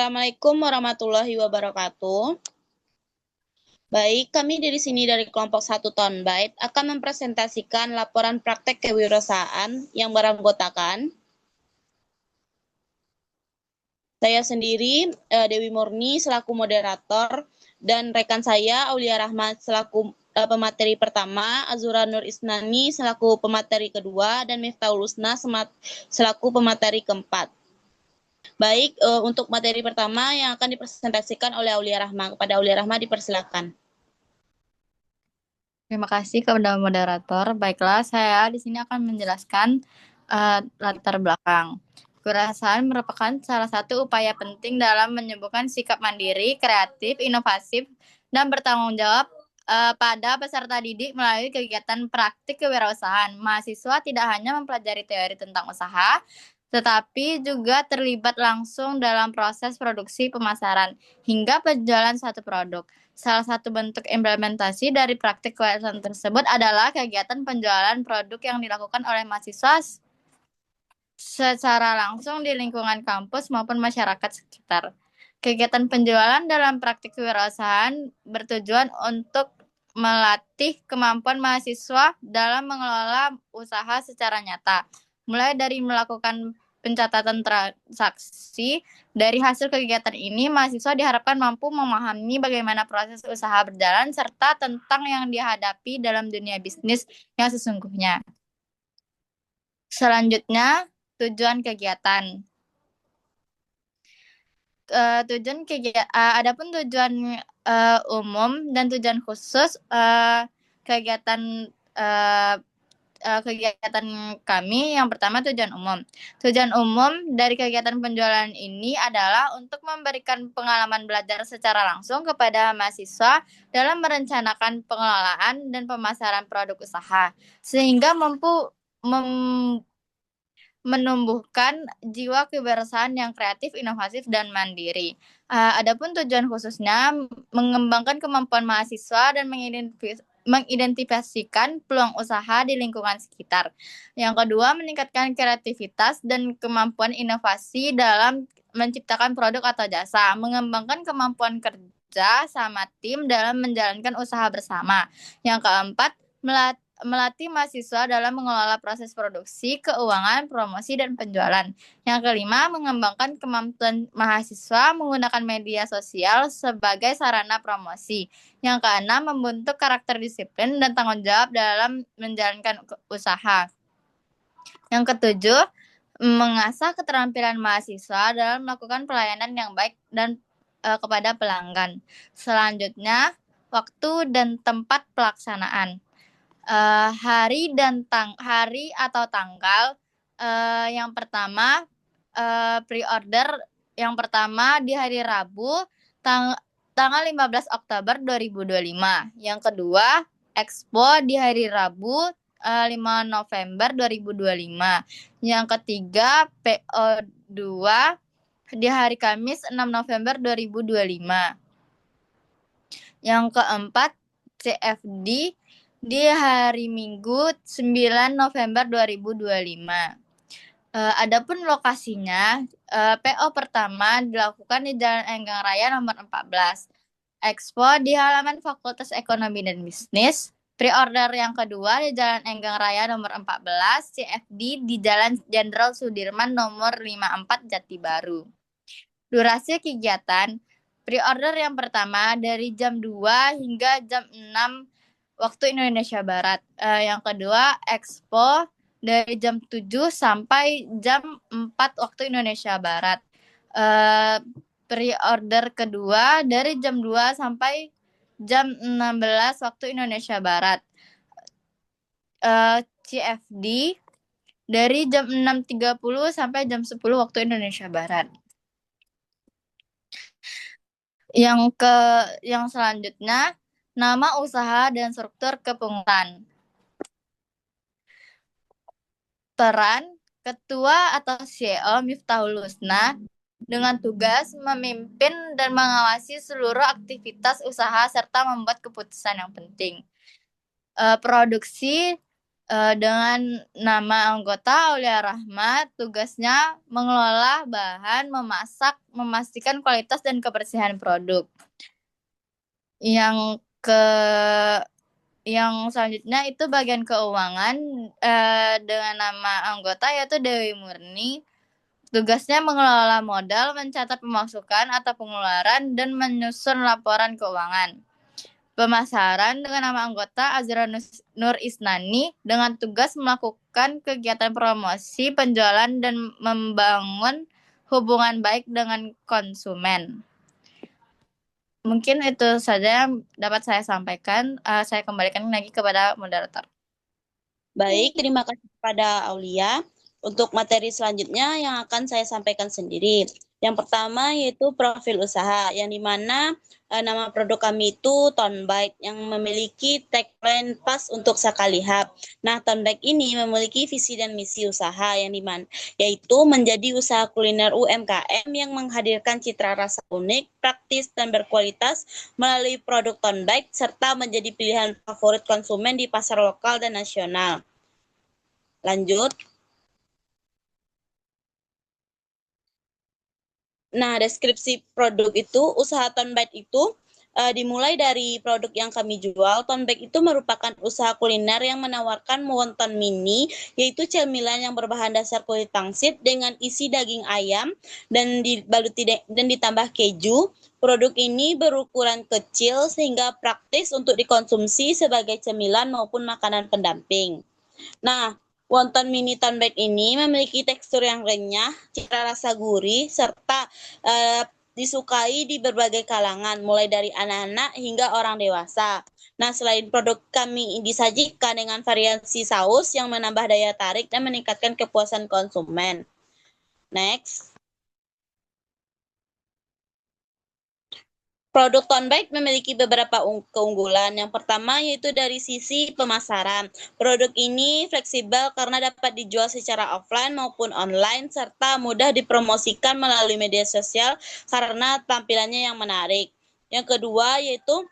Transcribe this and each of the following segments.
Assalamualaikum warahmatullahi wabarakatuh. Baik, kami dari sini dari kelompok 1 Tonbait akan mempresentasikan laporan praktek kewirausahaan yang beranggotakan saya sendiri, Dewi Murni selaku moderator, dan rekan saya Aulia Rahmat selaku pemateri pertama, Azura Nur Isnani selaku pemateri kedua, dan Miftahul Husna selaku pemateri keempat. Baik, untuk materi pertama yang akan dipresentasikan oleh Aulia Rahma. Kepada Aulia Rahma dipersilakan. Terima kasih kepada moderator. Baiklah, saya di sini akan menjelaskan latar belakang. Kewirausahaan merupakan salah satu upaya penting dalam menyembuhkan sikap mandiri, kreatif, inovatif, dan bertanggung jawab pada peserta didik melalui kegiatan praktik kewirausahaan. Mahasiswa tidak hanya mempelajari teori tentang usaha, tetapi juga terlibat langsung dalam proses produksi, pemasaran, hingga penjualan suatu produk. Salah satu bentuk implementasi dari praktik kewirausahaan tersebut adalah kegiatan penjualan produk yang dilakukan oleh mahasiswa secara langsung di lingkungan kampus maupun masyarakat sekitar. Kegiatan penjualan dalam praktik kewirausahaan bertujuan untuk melatih kemampuan mahasiswa dalam mengelola usaha secara nyata, mulai dari melakukan pencatatan transaksi. Dari hasil kegiatan ini, mahasiswa diharapkan mampu memahami bagaimana proses usaha berjalan serta tentang yang dihadapi dalam dunia bisnis yang sesungguhnya. Selanjutnya, tujuan kegiatan. Adapun tujuan umum dan tujuan khusus kegiatan kegiatan kami yang pertama tujuan umum. Tujuan umum dari kegiatan penjualan ini adalah untuk memberikan pengalaman belajar secara langsung kepada mahasiswa dalam merencanakan pengelolaan dan pemasaran produk usaha sehingga mampu menumbuhkan jiwa kewirausahaan yang kreatif, inovatif, dan mandiri. Adapun tujuan khususnya mengembangkan kemampuan mahasiswa dan mengidentifikasikan peluang usaha di lingkungan sekitar. Yang kedua, meningkatkan kreativitas dan kemampuan inovasi dalam menciptakan produk atau jasa, mengembangkan kemampuan kerja sama tim dalam menjalankan usaha bersama. Yang keempat, melatih mahasiswa dalam mengelola proses produksi, keuangan, promosi, dan penjualan. Yang kelima, mengembangkan kemampuan mahasiswa menggunakan media sosial sebagai sarana promosi. Yang keenam, membentuk karakter disiplin dan tanggung jawab dalam menjalankan usaha. Yang ketujuh, mengasah keterampilan mahasiswa dalam melakukan pelayanan yang baik dan kepada pelanggan. Selanjutnya, waktu dan tempat pelaksanaan. Hari atau tanggal yang pertama pre-order yang pertama di hari Rabu tanggal 15 Oktober 2025. Yang kedua Expo di hari Rabu 5 November 2025. Yang ketiga PO2 di hari Kamis 6 November 2025. Yang keempat CFD di hari Minggu 9 November 2025. Adapun lokasinya, PO pertama dilakukan di Jalan Enggang Raya nomor 14. Expo di halaman Fakultas Ekonomi dan Bisnis. Pre-order yang kedua di Jalan Enggang Raya nomor 14, CFD di Jalan Jenderal Sudirman nomor 54 Jati Baru. Durasi kegiatan, pre-order yang pertama dari jam 2 hingga jam 6 waktu Indonesia Barat. Yang kedua, Expo dari jam 7 sampai jam 4 waktu Indonesia Barat. Pre-order kedua dari jam 2 sampai jam 16 waktu Indonesia Barat. CFD dari jam 6.30 sampai jam 10 waktu Indonesia Barat. Yang selanjutnya, nama usaha dan struktur kepengurusan. Peran Ketua atau CEO Miftahul Husna dengan tugas memimpin dan mengawasi seluruh aktivitas usaha serta membuat keputusan yang penting. Produksi Dengan nama anggota Aulia Rahmat, tugasnya mengelola bahan, memasak, memastikan kualitas dan kebersihan produk. Yang selanjutnya itu bagian keuangan dengan nama anggota yaitu Dewi Murni. Tugasnya mengelola modal, mencatat pemasukan atau pengeluaran, dan menyusun laporan keuangan. Pemasaran dengan nama anggota Azra Nur Isnani dengan tugas melakukan kegiatan promosi, penjualan, dan membangun hubungan baik dengan konsumen. Mungkin itu saja yang dapat saya sampaikan. Saya kembalikan lagi kepada moderator. Baik, terima kasih kepada Aulia. Untuk materi selanjutnya yang akan saya sampaikan sendiri. Yang pertama yaitu profil usaha, yang dimana nama produk kami itu Tonbite yang memiliki tagline pas untuk Sakalihap. Nah, Tonbite ini memiliki visi dan misi usaha yang dimana yaitu menjadi usaha kuliner UMKM yang menghadirkan citra rasa unik, praktis, dan berkualitas melalui produk Tonbite serta menjadi pilihan favorit konsumen di pasar lokal dan nasional. Lanjut. Nah, deskripsi produk itu, usaha Tonbite itu dimulai dari produk yang kami jual. Tonbite itu merupakan usaha kuliner yang menawarkan wonton mini, yaitu cemilan yang berbahan dasar kulit pangsit dengan isi daging ayam dan ditambah keju. Produk ini berukuran kecil sehingga praktis untuk dikonsumsi sebagai cemilan maupun makanan pendamping. Nah, wonton mini Tonbite ini memiliki tekstur yang renyah, cita rasa gurih, serta disukai di berbagai kalangan, mulai dari anak-anak hingga orang dewasa. Nah, selain produk kami disajikan dengan variasi saus yang menambah daya tarik dan meningkatkan kepuasan konsumen. Next. Produk Tonbite memiliki beberapa keunggulan. Yang pertama yaitu dari sisi pemasaran. Produk ini fleksibel karena dapat dijual secara offline maupun online serta mudah dipromosikan melalui media sosial karena tampilannya yang menarik. Yang kedua yaitu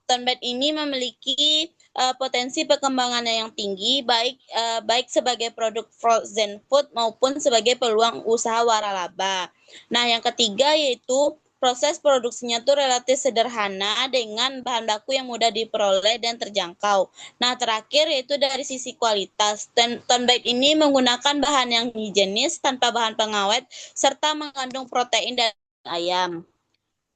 Tonbite ini memiliki potensi perkembangannya yang tinggi, baik sebagai produk frozen food maupun sebagai peluang usaha waralaba. Nah, yang ketiga yaitu proses produksinya tuh relatif sederhana dengan bahan baku yang mudah diperoleh dan terjangkau. Nah, terakhir yaitu dari sisi kualitas. Tonbite ini menggunakan bahan yang higienis tanpa bahan pengawet serta mengandung protein dan ayam.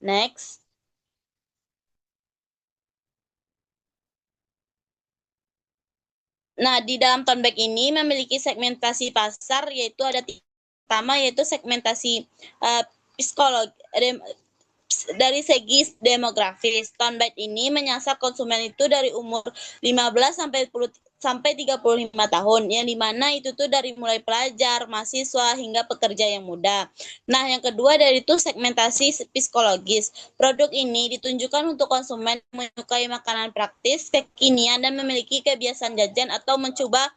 Next. Nah, di dalam Tonbite ini memiliki segmentasi pasar yaitu ada pertama yaitu segmentasi psikologi dari segi demografis. Tonbite ini menyasar konsumen itu dari umur 15 sampai 35 tahun, yang dimana itu tuh dari mulai pelajar, mahasiswa, hingga pekerja yang muda. Nah, yang kedua dari itu segmentasi psikologis. Produk ini ditunjukkan untuk konsumen menyukai makanan praktis, kekinian, dan memiliki kebiasaan jajan atau mencoba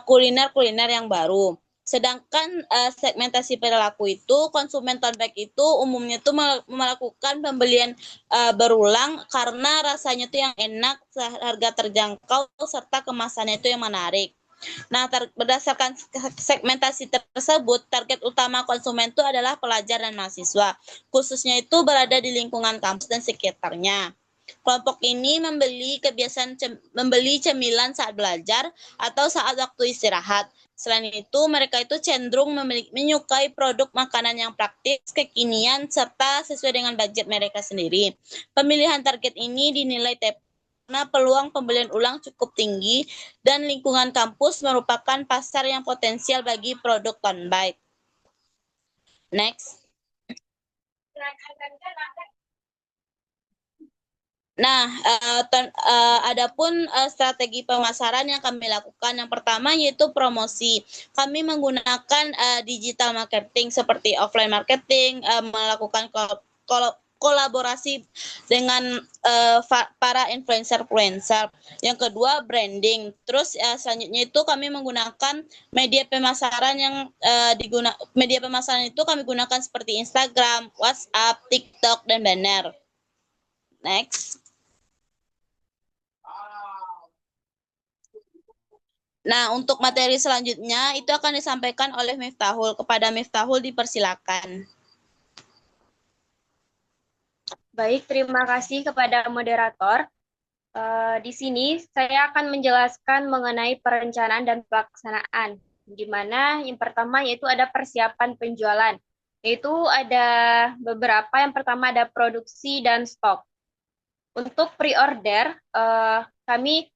kuliner-kuliner yang baru. Sedangkan segmentasi perilaku itu, konsumen Tonbite itu umumnya tuh melakukan pembelian berulang karena rasanya tuh yang enak, harga terjangkau, serta kemasannya itu yang menarik. Nah, berdasarkan segmentasi tersebut, target utama konsumen itu adalah pelajar dan mahasiswa, khususnya itu berada di lingkungan kampus dan sekitarnya. Kelompok ini membeli cemilan saat belajar atau saat waktu istirahat. Selain itu, mereka itu cenderung menyukai produk makanan yang praktis, kekinian, serta sesuai dengan budget mereka sendiri. Pemilihan target ini dinilai tepat karena peluang pembelian ulang cukup tinggi dan lingkungan kampus merupakan pasar yang potensial bagi produk Tonbite. Next. Nah, adapun strategi pemasaran yang kami lakukan, yang pertama yaitu promosi. Kami menggunakan digital marketing seperti offline marketing, melakukan kolaborasi dengan para influencer. Yang kedua, branding. Terus selanjutnya itu kami menggunakan media pemasaran media pemasaran itu kami gunakan seperti Instagram, WhatsApp, TikTok, dan banner. Next. Nah, untuk materi selanjutnya itu akan disampaikan oleh Miftahul. Kepada Miftahul dipersilakan. Baik, terima kasih kepada moderator. Di sini saya akan menjelaskan mengenai perencanaan dan pelaksanaan, di mana yang pertama yaitu ada persiapan penjualan, yaitu ada beberapa. Yang pertama ada produksi dan stok. Untuk pre-order, kami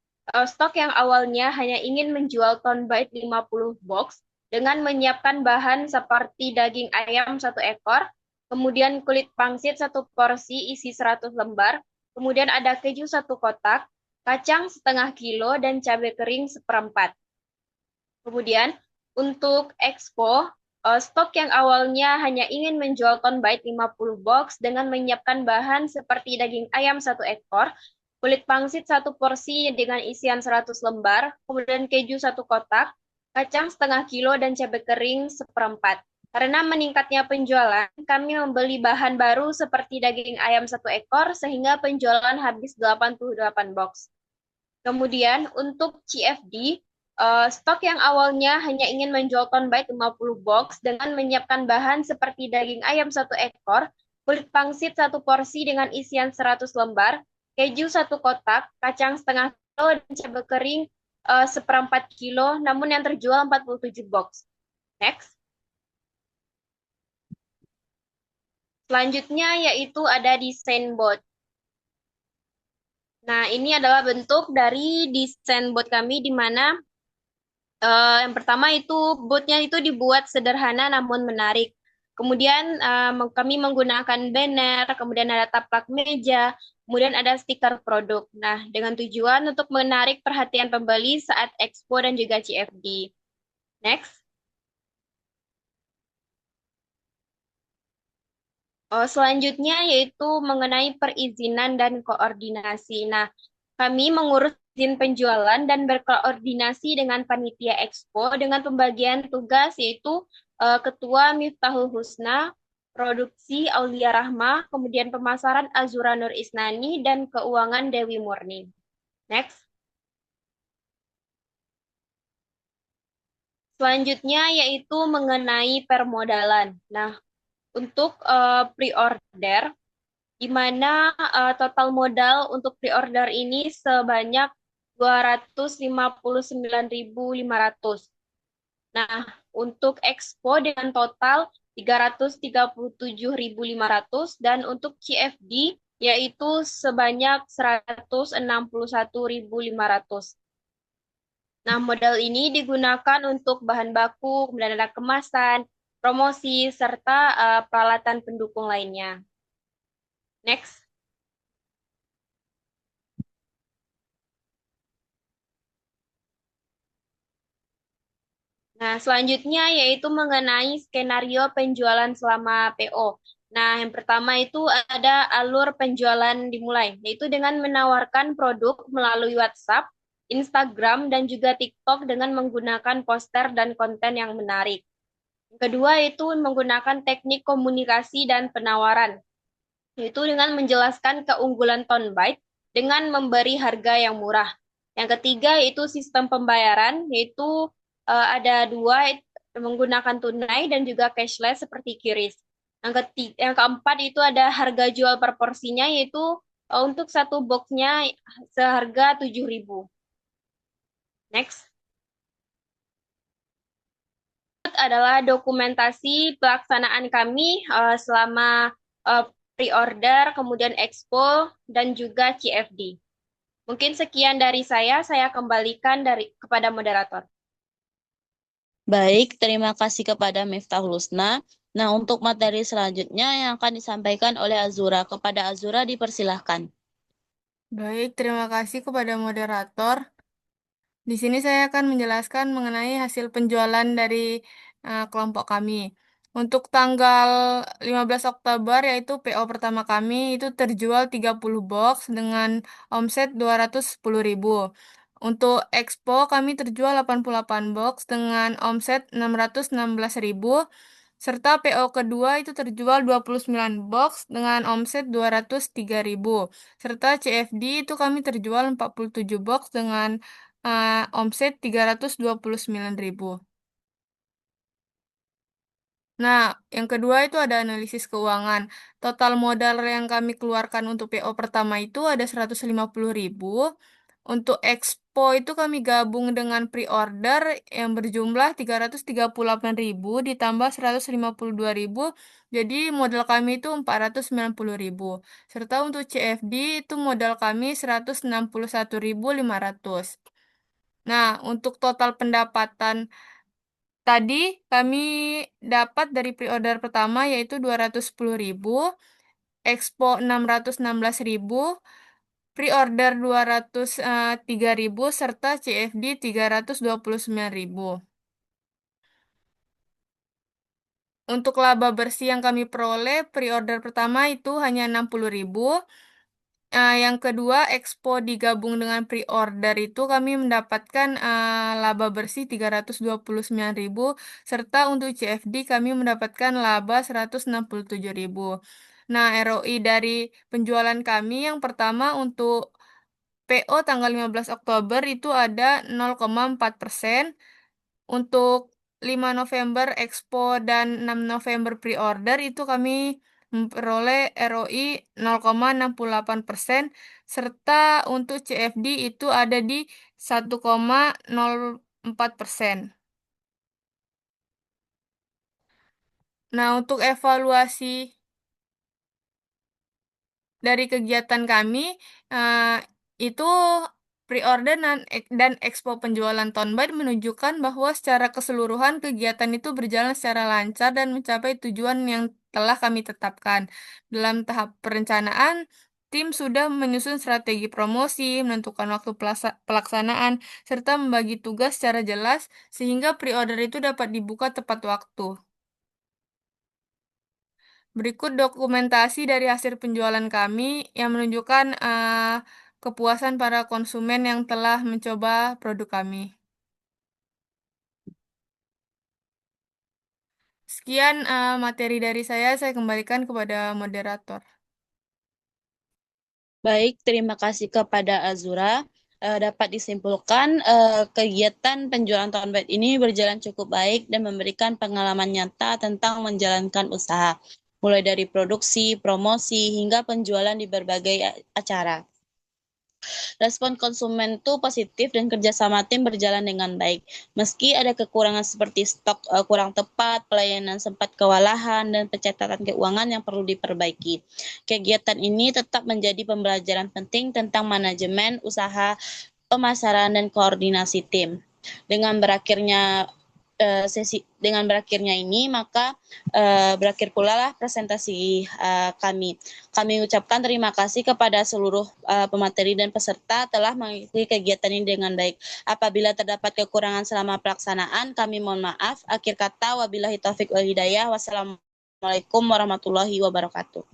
stok yang awalnya hanya ingin menjual ton bait 50 box dengan menyiapkan bahan seperti daging ayam 1 ekor, kemudian kulit pangsit 1 porsi isi 100 lembar, kemudian ada keju 1 kotak, kacang setengah kilo, dan cabai kering seperempat. Kemudian untuk Expo, stok yang awalnya hanya ingin menjual ton bait 50 box dengan menyiapkan bahan seperti daging ayam 1 ekor, kulit pangsit 1 porsi dengan isian 100 lembar, kemudian keju 1 kotak, kacang setengah kilo, dan cabai kering seperempat. Karena meningkatnya penjualan, kami membeli bahan baru seperti daging ayam 1 ekor sehingga penjualan habis 88 box. Kemudian untuk CFD, stok yang awalnya hanya ingin menjual ton bait 50 box dengan menyiapkan bahan seperti daging ayam 1 ekor, kulit pangsit 1 porsi dengan isian 100 lembar, keju 1 kotak, kacang setengah kilo, dan cabai kering seperempat kilo, namun yang terjual 47 box. Next. Selanjutnya yaitu ada desain bot. Nah, ini adalah bentuk dari desain bot kami di mana yang pertama itu botnya itu dibuat sederhana namun menarik. Kemudian kami menggunakan banner, kemudian ada taplak meja, kemudian ada stiker produk. Nah, dengan tujuan untuk menarik perhatian pembeli saat Expo dan juga CFD. Next. Selanjutnya yaitu mengenai perizinan dan koordinasi. Nah, kami mengurus izin penjualan dan berkoordinasi dengan panitia Expo dengan pembagian tugas yaitu Ketua Miftahul Husna, Produksi Aulia Rahma, kemudian Pemasaran Azura Nur Isnani, dan Keuangan Dewi Murni. Next. Selanjutnya yaitu mengenai permodalan. Nah, untuk pre-order, di mana total modal untuk pre-order ini sebanyak 259.500. Nah, untuk Expo dengan total 337.500 dan untuk CFD yaitu sebanyak 161.500. Nah, modal ini digunakan untuk bahan baku, kemudian ada kemasan, promosi, serta peralatan pendukung lainnya. Next. Nah, selanjutnya yaitu mengenai skenario penjualan selama PO. Nah, yang pertama itu ada alur penjualan dimulai, yaitu dengan menawarkan produk melalui WhatsApp, Instagram, dan juga TikTok dengan menggunakan poster dan konten yang menarik. Yang kedua itu menggunakan teknik komunikasi dan penawaran, yaitu dengan menjelaskan keunggulan Tonbite dengan memberi harga yang murah. Yang ketiga itu sistem pembayaran, yaitu ada dua, menggunakan tunai dan juga cashless seperti QRIS. Yang keempat itu ada harga jual per porsinya, yaitu untuk satu boxnya seharga 7.000. Next. Adalah dokumentasi pelaksanaan kami selama pre-order, kemudian expo, dan juga CFD. Mungkin sekian dari saya kembalikan kepada moderator. Baik, terima kasih kepada Miftahul Husna. Nah, untuk materi selanjutnya yang akan disampaikan oleh Azura. Kepada Azura dipersilahkan. Baik, terima kasih kepada moderator. Di sini saya akan menjelaskan mengenai hasil penjualan dari kelompok kami. Untuk tanggal 15 Oktober, yaitu PO pertama kami, itu terjual 30 box dengan omset 210.000. Untuk Expo, kami terjual 88 box dengan omset 616.000. Serta PO kedua itu terjual 29 box dengan omset 203.000. Serta CFD itu kami terjual 47 box dengan omset 329.000. Nah, yang kedua itu ada analisis keuangan. Total modal yang kami keluarkan untuk PO pertama itu ada 150.000. Untuk expo itu kami gabung dengan pre-order yang berjumlah 338.000 ditambah 152.000. Jadi modal kami itu 490.000. Serta untuk CFD itu modal kami 161.500. Nah, untuk total pendapatan tadi kami dapat dari pre-order pertama yaitu 210.000, expo 616.000, pre-order 203.000, serta CFD 329.000. Untuk laba bersih yang kami peroleh, pre-order pertama itu hanya 60.000. Yang kedua, expo digabung dengan pre-order itu kami mendapatkan laba bersih 329.000, serta untuk CFD kami mendapatkan laba 167.000. Nah, ROI dari penjualan kami yang pertama untuk PO tanggal 15 Oktober itu ada 0,4%. Untuk 5 November expo dan 6 November pre-order itu kami memperoleh ROI 0,68%, serta untuk CFD itu ada di 1,04%. Nah, untuk evaluasi dari kegiatan kami, itu pre-order dan expo penjualan town bike menunjukkan bahwa secara keseluruhan kegiatan itu berjalan secara lancar dan mencapai tujuan yang telah kami tetapkan. Dalam tahap perencanaan, tim sudah menyusun strategi promosi, menentukan waktu pelaksanaan, serta membagi tugas secara jelas sehingga pre-order itu dapat dibuka tepat waktu. Berikut dokumentasi dari hasil penjualan kami yang menunjukkan kepuasan para konsumen yang telah mencoba produk kami. Sekian materi dari saya kembalikan kepada moderator. Baik, terima kasih kepada Azura. Dapat disimpulkan kegiatan penjualan town bike ini berjalan cukup baik dan memberikan pengalaman nyata tentang menjalankan usaha, mulai dari produksi, promosi, hingga penjualan di berbagai acara. Respon konsumen itu positif dan kerjasama tim berjalan dengan baik. Meski ada kekurangan seperti stok kurang tepat, pelayanan sempat kewalahan, dan pencatatan keuangan yang perlu diperbaiki. Kegiatan ini tetap menjadi pembelajaran penting tentang manajemen usaha, pemasaran, dan koordinasi tim. Dengan berakhirnya ini, maka berakhir pula lah presentasi kami. Kami ucapkan terima kasih kepada seluruh pemateri dan peserta telah mengikuti kegiatan ini dengan baik. Apabila terdapat kekurangan selama pelaksanaan, kami mohon maaf. Akhir kata, wabillahi taufik wal hidayah. Wassalamualaikum warahmatullahi wabarakatuh.